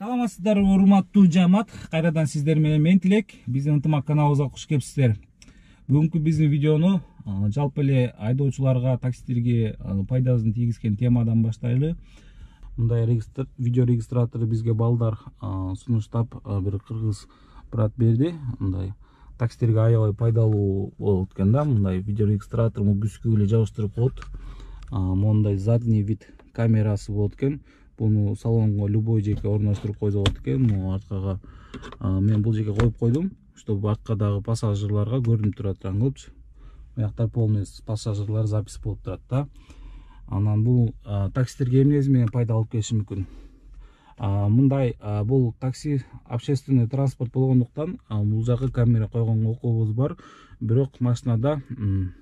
Саламатсыздар урматтуу жамаат, кайрадан сиздер менен мен Тилек. Биздин ынтымак каналыбызга куш келипсиздер. Бүгүнкү биздин видеону жалпы эле айдоочуларга, таксисттерге пайдасын тийгизген темадан баштайлы. Мындай видео регистратору бизге балдар сунуштап бир кыргыз брат берди. Мындай таксисттерге аябай пайдалуу болот экен да. Мындай видео регистратор күзгү эле жабыштырып коет. Мондай задний вид камерасы болот экен. Буну салонго любой жеке орноштуруп койсо болот экен. Арткага мен бул жеке коюп койдум, чтобы арткадагы пассажирларга көрүнүп турат кылыпчы. Бияктар полный пассажирлар запись болуп турат да. Анан бул таксистерге эмнеси менен пайда алып келиши мүмкүн. Мындай бул такси общественный транспорт болгондуктан бул жакка камера койгон окуубуз бар. Бирок машинада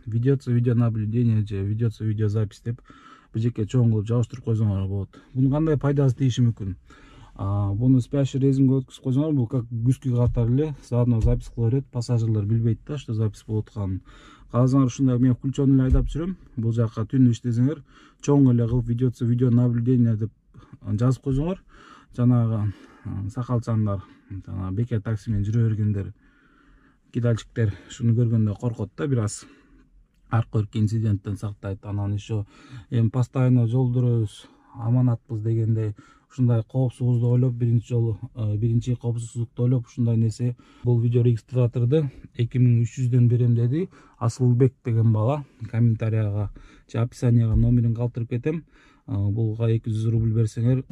ведется видеонаблюдение же ведется видеозапись деп бул жеке чоң кылып жабыштырып койсоңор болот. Бунун кандай пайдасы тийиши мүмкүн? Буну спящий режимге өткүзүп койсоңор, бул как күзгү катары эле заодно запись кыла берет. Пассажирлер билбейт да, что запись болуп атканын. Кааласаңар ушундай мен включён эле айдап жүрөм. Бул жакка түнү иштесеңер, чоң эле кылып ведется видеонаблюдение деп жазып койсоңор, жанагы сакалчандар, жана бекер такси менен жүрө бергендер, кидальчиктер шуну көргөндө коркот да бир аз. Аркы инциденттен сактайт. Анан еще постоянно жол жүрөбүз, аманатпыз дегендей ушундай коопсуздукту ойлоп, биринчи коопсуздукту ойлоп ушундай нерсе. Бул видео регистраторду 2300дөн берем деди Асылбек деген бала. Комментарияга же описанияга номерин калтырып кетем. Булга 200 рубль берсеңер,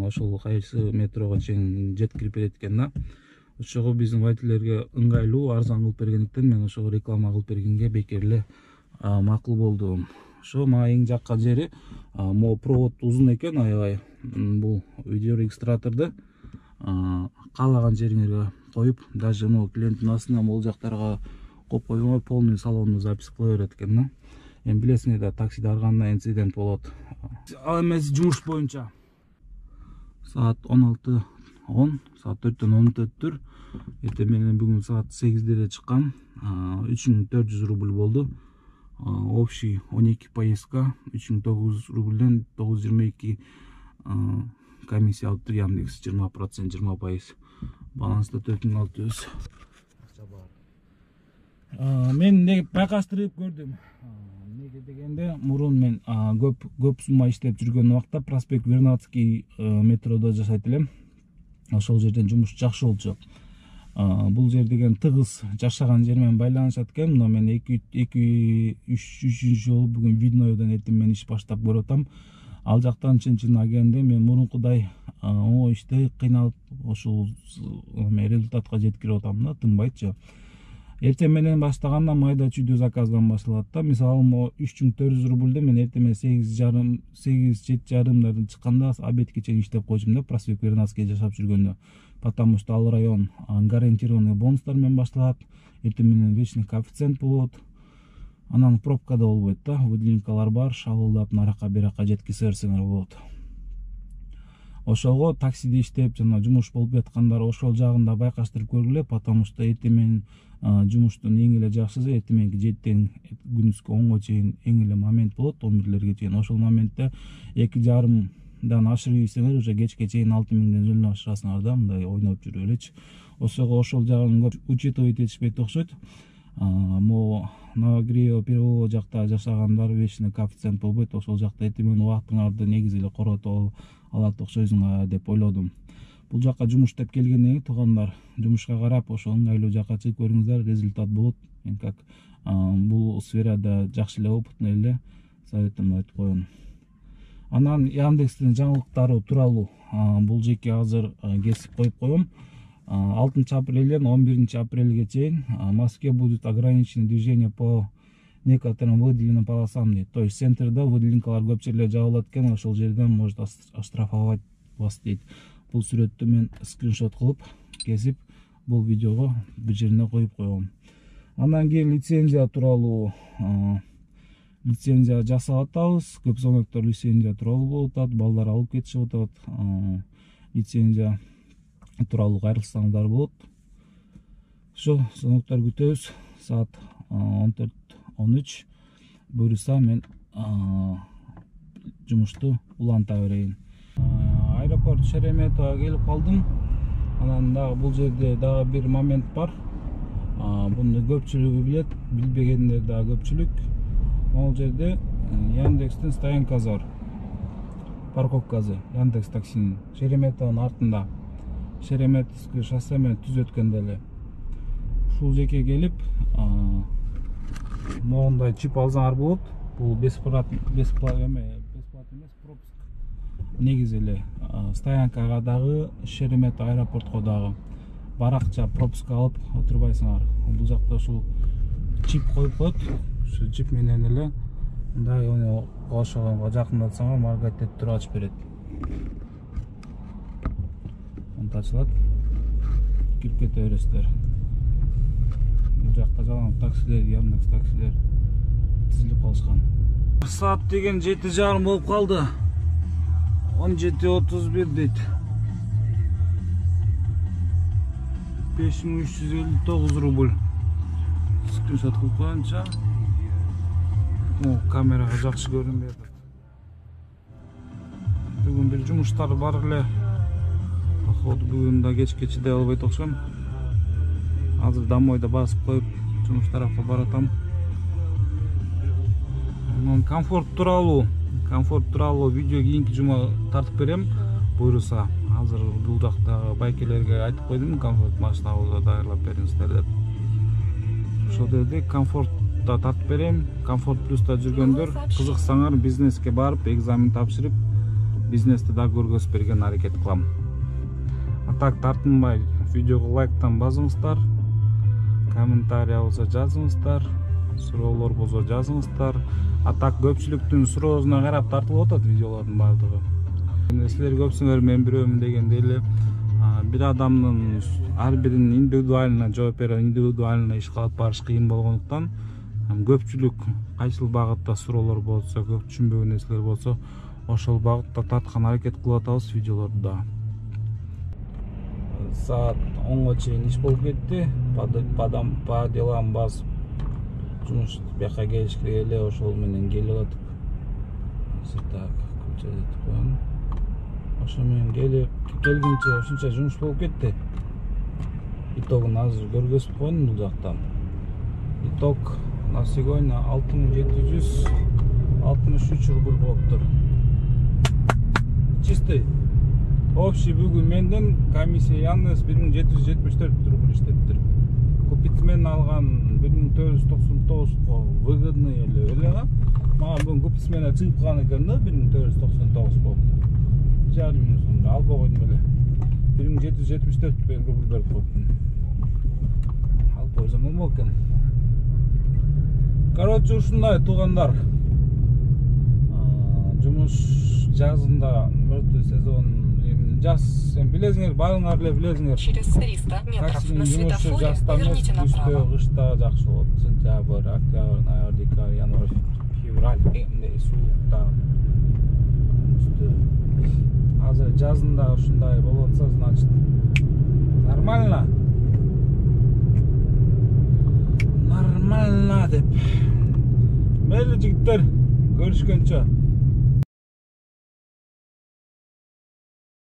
ошол кайсы метрого чейин жеткирип берет экен да. Ошого биздин водительдерге ыңгайлуу, арзан кылып бергендиктен мен ошого реклама кылып бергенге бекер эле макул болдум. Ошо мага эң жаккан жери могу провод узун экен аябай. Бул видео регистраторду каалаган жериңерге коюп, даже могу клиенттин астына могул жактарга коюп койсоңор полный салонду запись кыла берет экен да. Эми билесиңер да, таксиде ар кандай инцидент болот. Ал эмес жумуш боюнча саат 16:10, саат 4-төн 14-түр. Эртең менен бүгүн саат 8-де эле чыккам. 3400 рубль болду. Общий 12 поездка 3900 рубльден 922 комиссия алып Яндекс 20%, 20%. Баланста 4600. Мен байкаштырып көрдүм. Неге дегенде, мурун мен көп сумма иштеп жүргөн убакта Проспект Вернадский метродо жашайт элем. Ошол жерден жумуш жакшы болчу. Бул жер деген тыгыз жашаган жер менен байланышат экен. Мына мен 2-3 жолу бүгүн Видноевдон эртең менен иш баштап көрүп атам. Ал жактан чын агенде мен мурункудай оңой иште кыйналып ошол результатка жеткирип атам да, тыңбайтчы. Эртең менен баштаганда майда чүйдө заказдан башталат да. Мисалы, 3400 рубльде мен эртең менен 8:30-7:30 чыкканда обедке чейин иштеп койчумун да, Проспект Вернадский жашап жүргөндө. Потому что ал район гарантированный бонустар менен башталат. Эртең менен вечный коэффициент болот. Анан пробка да болбойт да. Выделенкалар бар, шабылдап наракка беракка жеткизе берсеңер болот. Ошого таксиде иштеп, жана жумуш болуп жаткандар ошол жагында байкаштырып көргүлө, потому что эртең менен жумуштун эң эле жакшысы эртең мененки 7-тен күндүзгү 10го чейин эң эле момент болот, 11-лерге чейин. Ошол моментте 2,5 ашырып ийсеңер, уже кечке чейин 6000ден жөнүнө ашырасыңар да, мындай ойноп жүрүп элечи. Ошого ошол жагын көп учитывать этишпейт окшойт. Могу Новогриево, Первого жакта жашагандар вечный коэффициент болбойт. Ошол жакта эртең менен убактыңарды негизи эле коротуп алат окшойсуңар деп ойлодум. Бул жакка жумуш деп келгенден кийин туугандар жумушка карап, ошо ыңгайлуу жакка чыгып көрүңүздөр, результат болот. Мен как бул сферада жакшы эле опытный эле советимди айтып коеюн. Анан Яндекстин жаңылыктары тууралуу бул жеке азыр кесип коюп коем. 6 апрелден 11 апрелге чейин в Москве будет ограничено движение по некоторым выделенным полосам дейт. То есть центрда выделенкалар көп жерлер жабылат экен, ошол жерден может оштрафовать вас дейт. Бул сүрөттү мен скриншот кылып кесип бул видеого бир жерине коюп койгом. Андан кийин лицензия тууралуу лицензия жасап атабыз. Көп зоноктор лицензия тууралуу болуп атат, балдар алып кетишип атат. Лицензия тууралуу кайрылсаңыздар болот. Ошо зоноктор күтөбүз. Саат 14:13 буюрса мен жумушту уланта берейин. аэропорт Шереметова келип калдым. Анан дагы бул жерде дагы бир момент бар. Буну көпчүлүгү билет, билбегендер дагы көпчүлүк. Могул жерде Яндекстин стоянкасы бар. Парковкасы Яндекс таксинин Шереметованын артында. Шереметовский шоссе менен түз өткөндө эле. Ушул жерге келип, могундай чип алсаңар болот. Бул бесплатный эмес, пропуск. Негизи эле стоянкага дагы, Шереметов аэропортко дагы баракча пропуск алып отурбайсыңар. Бул жакта ушул чип коюп коет. Ушул чип менен эле мындай ошого жакындатсаңар маркет деп туруп ачып берет. Мынтип ачылат. Кирип кете бересиздер. Бул жакта жалаң таксилер, Яндекс таксилер тизилип калышкан. Саат деген 7:30 болуп калды. 17:31 дейт. 5359 рубль. Скриншот кылып коюнча. Камерага жакшы көрүнбөй атат. Бүгүн бир жумуштар бар эле. Походу бүгүн да кечке чыдай албайт окшойм. Азыр домойда басып коюп, жумуш тарапка баратам. Комфорт тууралуу видео кийинки жума тартып берем, буйруса. Азыр бул жакта байкелерге айтып койдум, комфорт машинабызды даярдап бериңиздер деп. Ошол жерде комфорт да тартып берем. Комфорт плюста жүргөндөр кызыксаңар бизнеске барып, экзамен тапшырып, бизнести да көргөзүп берген аракет кылам. Так тартынбай видеого лайктан басыңыздар, комментарий болсо жазыңыздар, суроолор болсо жазыңыздар. Так көпчүлүктүн суроосуна карап тартылып атат видеолордун бардыгы. Силер көпсүңөр мен бирөөмүн дегенде эле бир адамдын ар биринин индивидуально жооп берип, индивидуально иш кылып барыш кыйын болгондуктан көпчүлүк кайсыл багытта суроолор болсо, көп түшүнбөгөн нерселер болсо, ошол багытта тарткан аракет кылып атабыз видеолорду. Саат 10-го чейин иш болуп кетти. По делам басып жумуш бияка келишке эле ошол менен келип атып. Так, күчөтүп коем. Ошо менен келгенче ушунча жумуш болуп кетти. Итогун азыр көргөзүп койдум бул жактан. Итог на сегодня 6763 рубль болуптур. Чистый. Общий бүгүн менден комиссия Яндекс 1774 рубль иштептир. Купитмен алган 1499 выгодный эле. Мага бүгүн купитмен чыгып калган экен да 1499 болуп. Жарым миң сомдо албай койдум эле. 1774 рубль берип коюптум. Алып койсом болмок экен. Короче, ушундай туугандар. Жумуш жазында мертвый сезон жаз, сен билесиңер, баарыңар эле билесиңер. Через 300 метров на светофоре поверните направо. Кышта жакшы болот. Сентябрь, октябрь, ноябрь, декабрь, январь, февраль эмне суукта. Азыр жазында ушундай болуп атса, значит нормально. Нормально деп. Мейли жигиттер, көрүшкөнчө.